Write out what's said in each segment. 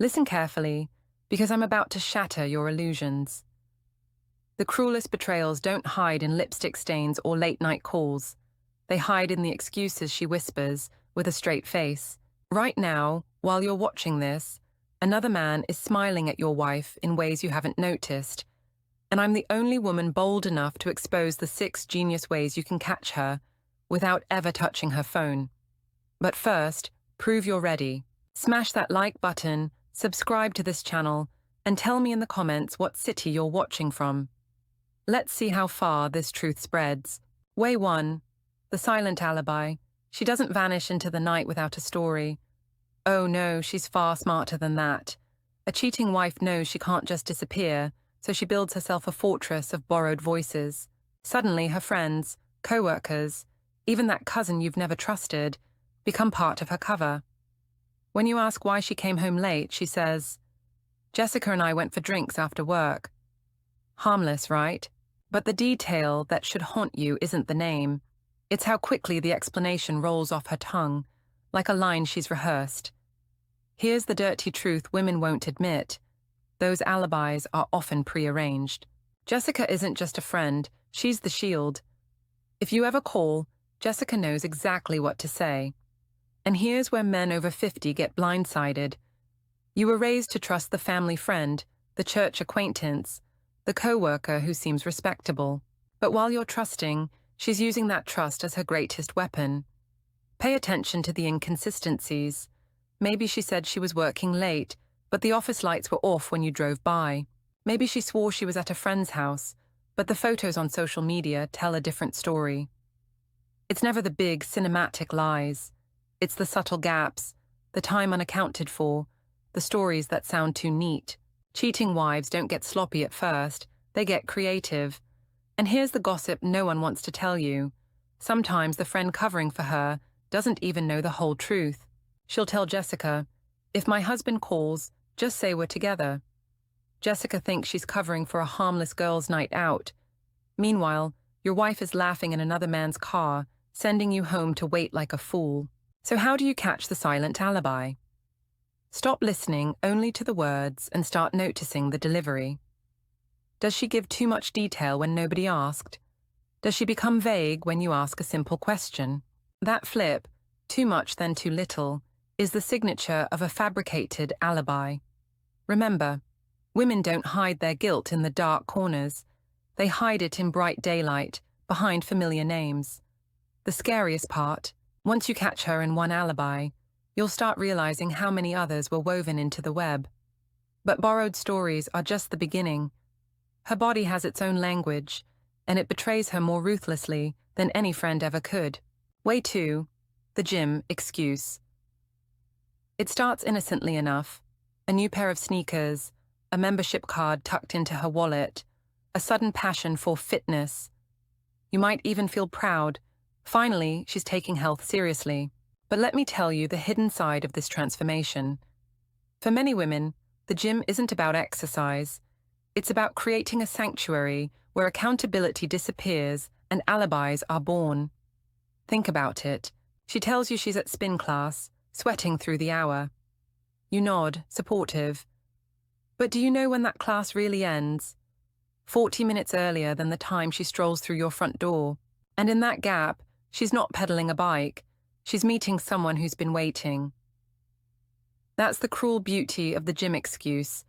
Listen carefully, because I'm about to shatter your illusions. The cruelest betrayals don't hide in lipstick stains or late-night calls. They hide in the excuses she whispers with a straight face. Right now, while you're watching this, another man is smiling at your wife in ways you haven't noticed. And I'm the only woman bold enough to expose the 6 genius ways you can catch her without ever touching her phone. But first, prove you're ready. Smash that like button, subscribe to this channel, and tell me in the comments what city you're watching from. Let's see how far this truth spreads. Way 1. The silent alibi. She doesn't vanish into the night without a story. Oh no, she's far smarter than that. A cheating wife knows she can't just disappear, so she builds herself a fortress of borrowed voices. Suddenly, her friends, co-workers, even that cousin you've never trusted, become part of her cover. When you ask why she came home late, she says, "Jessica and I went for drinks after work." Harmless, right? But the detail that should haunt you isn't the name. It's how quickly the explanation rolls off her tongue, like a line she's rehearsed. Here's the dirty truth women won't admit. Those alibis are often prearranged. Jessica isn't just a friend, she's the shield. If you ever call, Jessica knows exactly what to say. And here's where men over 50 get blindsided. You were raised to trust the family friend, the church acquaintance, the co-worker who seems respectable. But while you're trusting, she's using that trust as her greatest weapon. Pay attention to the inconsistencies. Maybe she said she was working late, but the office lights were off when you drove by. Maybe she swore she was at a friend's house, but the photos on social media tell a different story. It's never the big, cinematic lies. It's the subtle gaps, the time unaccounted for, the stories that sound too neat. Cheating wives don't get sloppy at first, they get creative. And here's the gossip no one wants to tell you. Sometimes the friend covering for her doesn't even know the whole truth. She'll tell Jessica, "If my husband calls, just say we're together." Jessica thinks she's covering for a harmless girls' night out. Meanwhile, your wife is laughing in another man's car, sending you home to wait like a fool. So how do you catch the silent alibi? Stop listening only to the words and start noticing the delivery. Does she give too much detail when nobody asked? Does she become vague when you ask a simple question? That flip, too much then too little, is the signature of a fabricated alibi. Remember, women don't hide their guilt in the dark corners. They hide it in bright daylight, behind familiar names. The scariest part, once you catch her in one alibi, you'll start realizing how many others were woven into the web. But borrowed stories are just the beginning. Her body has its own language, and it betrays her more ruthlessly than any friend ever could. Way 2, the gym excuse. It starts innocently enough. A new pair of sneakers, a membership card tucked into her wallet, a sudden passion for fitness. You might even feel proud. Finally, she's taking health seriously. But let me tell you the hidden side of this transformation. For many women, the gym isn't about exercise. It's about creating a sanctuary where accountability disappears and alibis are born. Think about it. She tells you she's at spin class, sweating through the hour. You nod, supportive. But do you know when that class really ends? 40 minutes earlier than the time she strolls through your front door. And in that gap, she's not pedaling a bike. She's meeting someone who's been waiting. That's the cruel beauty of the gym excuse.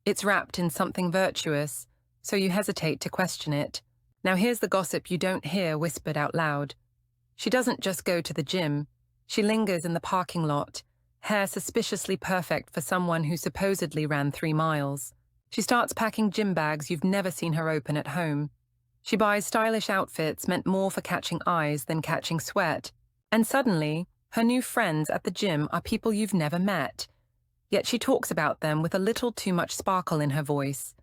It's wrapped in something virtuous, so you hesitate to question it. Now here's the gossip you don't hear whispered out loud. She doesn't just go to the gym. She lingers in the parking lot, hair suspiciously perfect for someone who supposedly ran 3 miles. She starts packing gym bags you've never seen her open at home. She buys stylish outfits meant more for catching eyes than catching sweat. And suddenly, her new friends at the gym are people you've never met. Yet she talks about them with a little too much sparkle in her voice.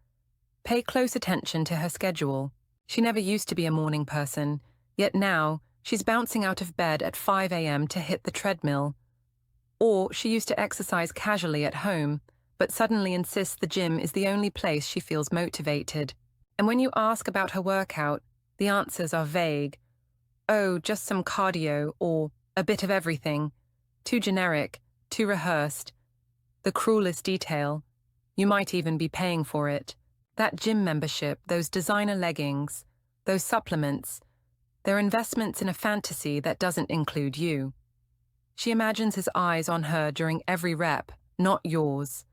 Pay close attention to her schedule. She never used to be a morning person, yet now she's bouncing out of bed at 5 a.m. to hit the treadmill. Or she used to exercise casually at home, but suddenly insists the gym is the only place she feels motivated. And when you ask about her workout, the answers are vague. Oh, just some cardio, or a bit of everything. Too generic, too rehearsed. The cruelest detail, you might even be paying for it. That gym membership, those designer leggings, those supplements, they're investments in a fantasy that doesn't include you. She imagines his eyes on her during every rep, not yours.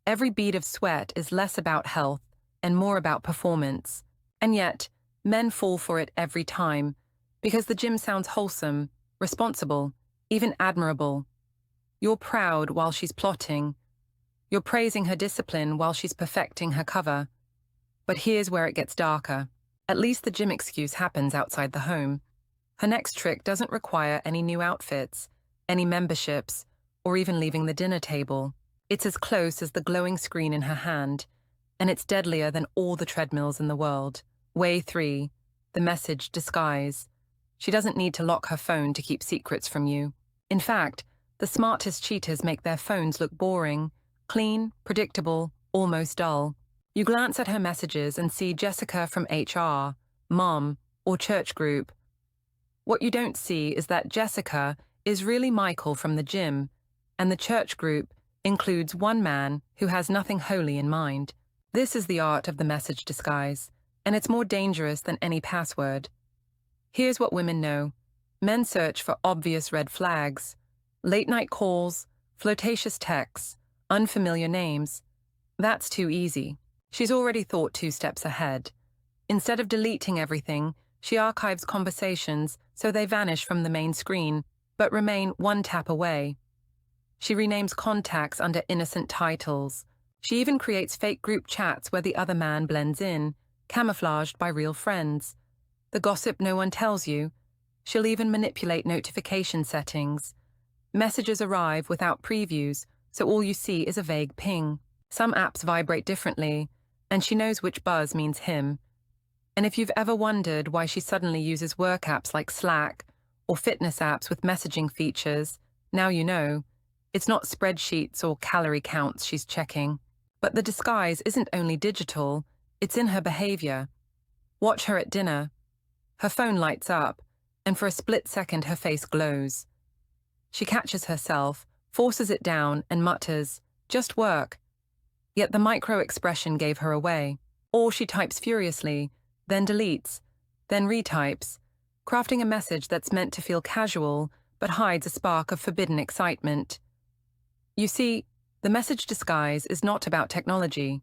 Every bead of sweat is less about health and more about performance. And yet, men fall for it every time, because the gym sounds wholesome, responsible, even admirable. You're proud while she's plotting. You're praising her discipline while she's perfecting her cover. But here's where it gets darker. At least the gym excuse happens outside the home. Her next trick doesn't require any new outfits, any memberships, or even leaving the dinner table. It's as close as the glowing screen in her hand, and it's deadlier than all the treadmills in the world. Way 3, the message disguise. She doesn't need to lock her phone to keep secrets from you. In fact, the smartest cheaters make their phones look boring, clean, predictable, almost dull. You glance at her messages and see Jessica from HR, Mom, or church group. What you don't see is that Jessica is really Michael from the gym, and the church group includes one man who has nothing holy in mind. This is the art of the message disguise, and it's more dangerous than any password. Here's what women know. Men search for obvious red flags, late-night calls, flirtatious texts, unfamiliar names. That's too easy. She's already thought 2 steps ahead. Instead of deleting everything, she archives conversations so they vanish from the main screen, but remain 1 tap away. She renames contacts under innocent titles. She even creates fake group chats where the other man blends in, camouflaged by real friends. The gossip no one tells you. She'll even manipulate notification settings. Messages arrive without previews, so all you see is a vague ping. Some apps vibrate differently, and she knows which buzz means him. And if you've ever wondered why she suddenly uses work apps like Slack or fitness apps with messaging features, now you know. It's not spreadsheets or calorie counts she's checking. But the disguise isn't only digital, it's in her behavior. Watch her at dinner. Her phone lights up, and for a split second her face glows. She catches herself, forces it down, and mutters, "Just work." Yet the micro-expression gave her away. Or she types furiously, then deletes, then retypes, crafting a message that's meant to feel casual but hides a spark of forbidden excitement. You see, the message disguise is not about technology.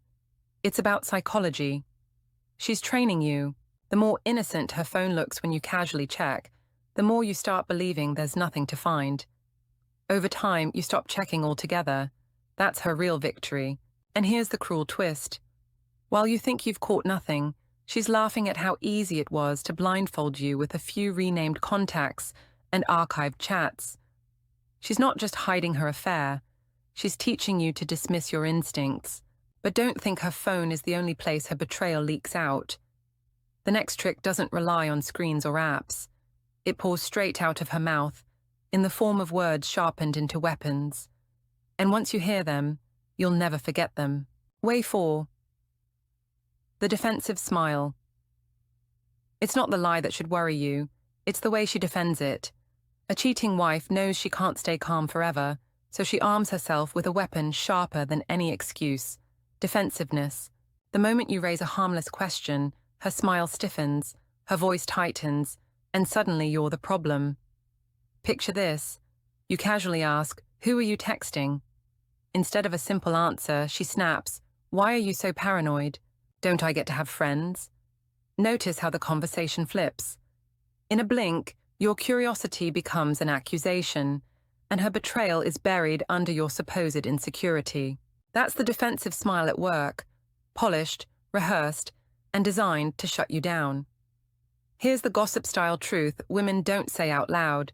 It's about psychology. She's training you. The more innocent her phone looks when you casually check, the more you start believing there's nothing to find. Over time, you stop checking altogether. That's her real victory. And here's the cruel twist. While you think you've caught nothing, she's laughing at how easy it was to blindfold you with a few renamed contacts and archived chats. She's not just hiding her affair. She's teaching you to dismiss your instincts. But don't think her phone is the only place her betrayal leaks out. The next trick doesn't rely on screens or apps. It pours straight out of her mouth, in the form of words sharpened into weapons. And once you hear them, you'll never forget them. Way 4. The defensive smile. It's not the lie that should worry you, it's the way she defends it. A cheating wife knows she can't stay calm forever, so she arms herself with a weapon sharper than any excuse: defensiveness. The moment you raise a harmless question, her smile stiffens, her voice tightens, and suddenly you're the problem. Picture this. You casually ask, "Who are you texting?" Instead of a simple answer, she snaps, "Why are you so paranoid? Don't I get to have friends?" Notice how the conversation flips. In a blink, your curiosity becomes an accusation, and her betrayal is buried under your supposed insecurity. That's the defensive smile at work, polished, rehearsed, and designed to shut you down. Here's the gossip-style truth women don't say out loud.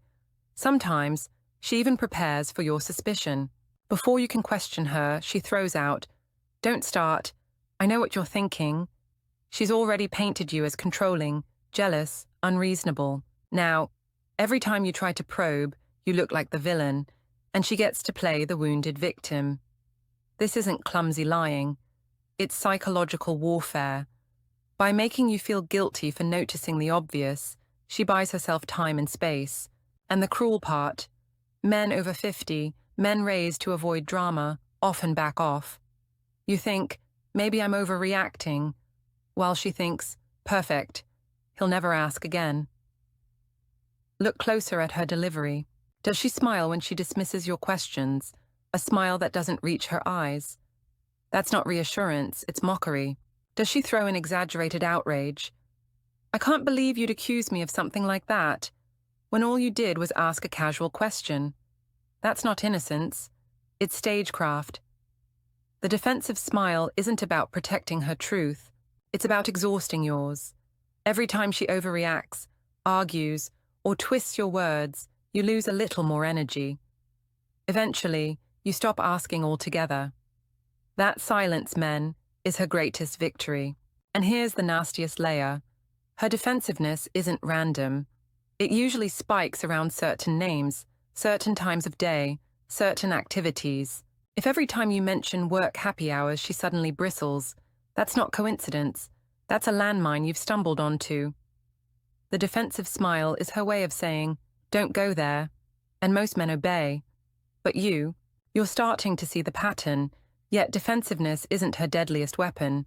Sometimes, she even prepares for your suspicion. Before you can question her, she throws out, "Don't start. I know what you're thinking." She's already painted you as controlling, jealous, unreasonable. Now, every time you try to probe, you look like the villain, and she gets to play the wounded victim. This isn't clumsy lying. It's psychological warfare. By making you feel guilty for noticing the obvious, she buys herself time and space. And the cruel part, men over 50, men raised to avoid drama, often back off. You think, maybe I'm overreacting, while she thinks, perfect, he'll never ask again. Look closer at her delivery. Does she smile when she dismisses your questions, a smile that doesn't reach her eyes? That's not reassurance, it's mockery. Does she throw in exaggerated outrage? I can't believe you'd accuse me of something like that, when all you did was ask a casual question. That's not innocence, it's stagecraft. The defensive smile isn't about protecting her truth, it's about exhausting yours. Every time she overreacts, argues, or twists your words, you lose a little more energy. Eventually, you stop asking altogether. That silence, men, is her greatest victory. And here's the nastiest layer. Her defensiveness isn't random. It usually spikes around certain names, certain times of day, certain activities. If every time you mention work happy hours she suddenly bristles, that's not coincidence. That's a landmine you've stumbled onto. The defensive smile is her way of saying, don't go there, and most men obey. But you're starting to see the pattern, yet defensiveness isn't her deadliest weapon.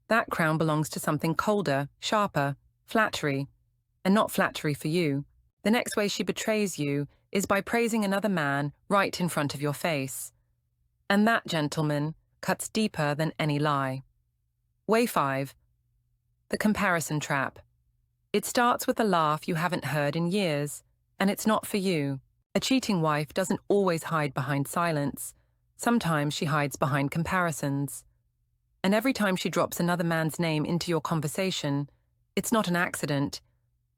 That crown belongs to something colder, sharper, flattery, and not flattery for you. The next way she betrays you is by praising another man right in front of your face. And that, gentleman, cuts deeper than any lie. Way 5. The comparison trap. It starts with a laugh you haven't heard in years, and it's not for you. A cheating wife doesn't always hide behind silence. Sometimes she hides behind comparisons. And every time she drops another man's name into your conversation, it's not an accident.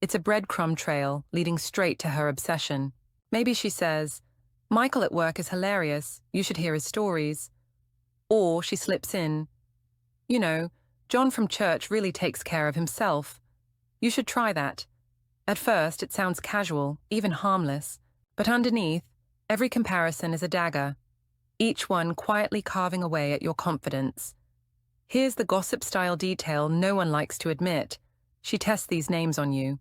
It's a breadcrumb trail leading straight to her obsession. Maybe she says, Michael at work is hilarious, you should hear his stories. Or she slips in, you know, John from church really takes care of himself. You should try that. At first, it sounds casual, even harmless, but underneath, every comparison is a dagger, each one quietly carving away at your confidence. Here's the gossip-style detail no one likes to admit. She tests these names on you.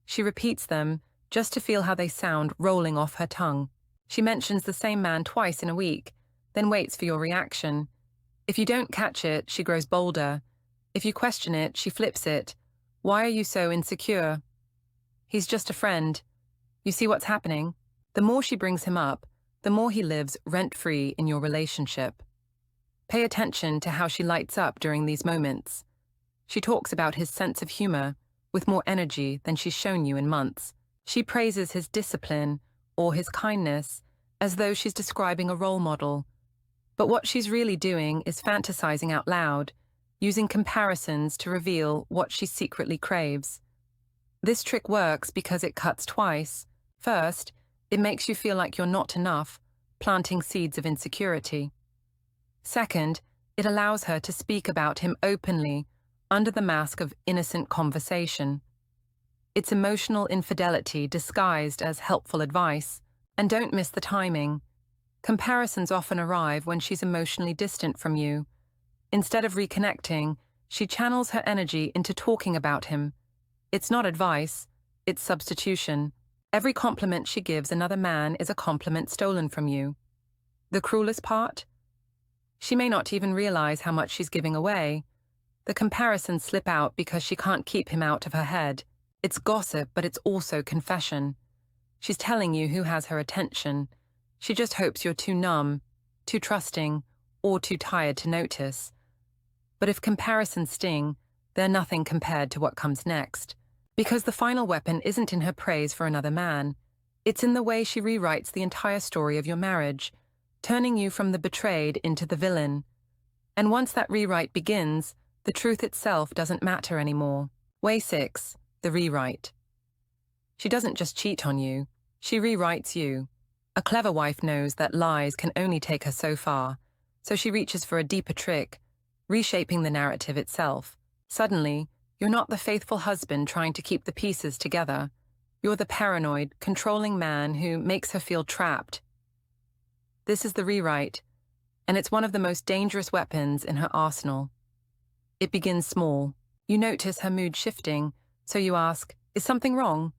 She repeats them just to feel how they sound rolling off her tongue. She mentions the same man twice in a week, then waits for your reaction. If you don't catch it, she grows bolder. If you question it, she flips it. Why are you so insecure? He's just a friend. You see what's happening? The more she brings him up, the more he lives rent-free in your relationship. Pay attention to how she lights up during these moments. She talks about his sense of humor with more energy than she's shown you in months. She praises his discipline or his kindness as though she's describing a role model. But what she's really doing is fantasizing out loud, using comparisons to reveal what she secretly craves. This trick works because it cuts twice. First, it makes you feel like you're not enough, planting seeds of insecurity. Second, it allows her to speak about him openly, under the mask of innocent conversation. It's emotional infidelity disguised as helpful advice. And don't miss the timing. Comparisons often arrive when she's emotionally distant from you. Instead of reconnecting, she channels her energy into talking about him. It's not advice, it's substitution. Every compliment she gives another man is a compliment stolen from you. The cruelest part? She may not even realize how much she's giving away. The comparisons slip out because she can't keep him out of her head. It's gossip, but it's also confession. She's telling you who has her attention. She just hopes you're too numb, too trusting, or too tired to notice. But if comparisons sting, they're nothing compared to what comes next. Because the final weapon isn't in her praise for another man. It's in the way she rewrites the entire story of your marriage, turning you from the betrayed into the villain. And once that rewrite begins, the truth itself doesn't matter anymore. Way 6, the rewrite. She doesn't just cheat on you, she rewrites you. A clever wife knows that lies can only take her so far, so she reaches for a deeper trick, reshaping the narrative itself. Suddenly, you're not the faithful husband trying to keep the pieces together. You're the paranoid, controlling man who makes her feel trapped. This is the rewrite, and it's one of the most dangerous weapons in her arsenal. It begins small. You notice her mood shifting, so you ask, is something wrong?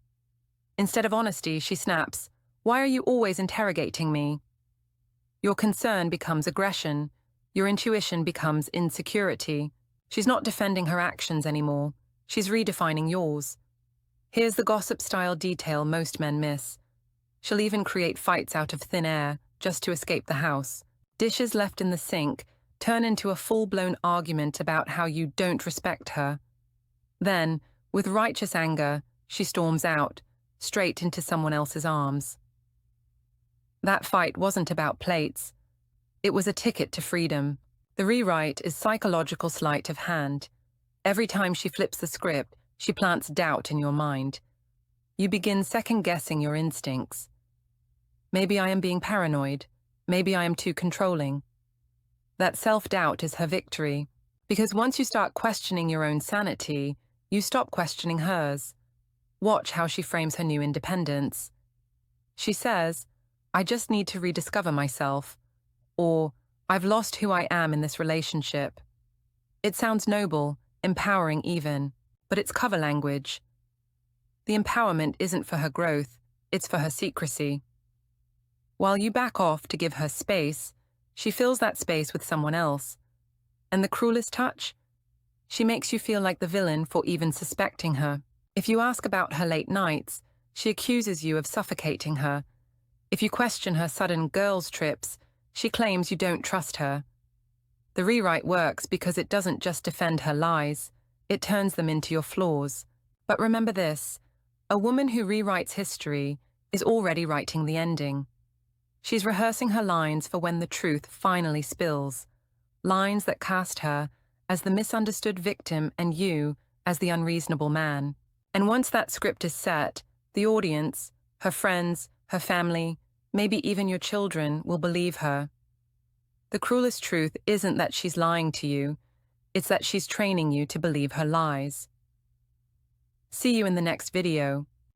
Instead of honesty, she snaps, why are you always interrogating me? Your concern becomes aggression. Your intuition becomes insecurity. She's not defending her actions anymore. She's redefining yours. Here's the gossip-style detail most men miss. She'll even create fights out of thin air just to escape the house. Dishes left in the sink turn into a full-blown argument about how you don't respect her. Then, with righteous anger, she storms out, straight into someone else's arms. That fight wasn't about plates. It was a ticket to freedom. The rewrite is psychological sleight of hand. Every time she flips the script, she plants doubt in your mind. You begin second-guessing your instincts. Maybe I am being paranoid. Maybe I am too controlling. That self-doubt is her victory, because once you start questioning your own sanity, you stop questioning hers. Watch how she frames her new independence. She says, "I just need to rediscover myself," or "I've lost who I am in this relationship." It sounds noble, empowering even, but it's cover language. The empowerment isn't for her growth, it's for her secrecy. While you back off to give her space, she fills that space with someone else. And the cruelest touch? She makes you feel like the villain for even suspecting her. If you ask about her late nights, she accuses you of suffocating her. If you question her sudden girls' trips, she claims you don't trust her. The rewrite works because it doesn't just defend her lies, it turns them into your flaws. But remember this, a woman who rewrites history is already writing the ending. She's rehearsing her lines for when the truth finally spills, lines that cast her as the misunderstood victim and you as the unreasonable man. And once that script is set, the audience, her friends, her family, maybe even your children will believe her. The cruelest truth isn't that she's lying to you, it's that she's training you to believe her lies. See you in the next video.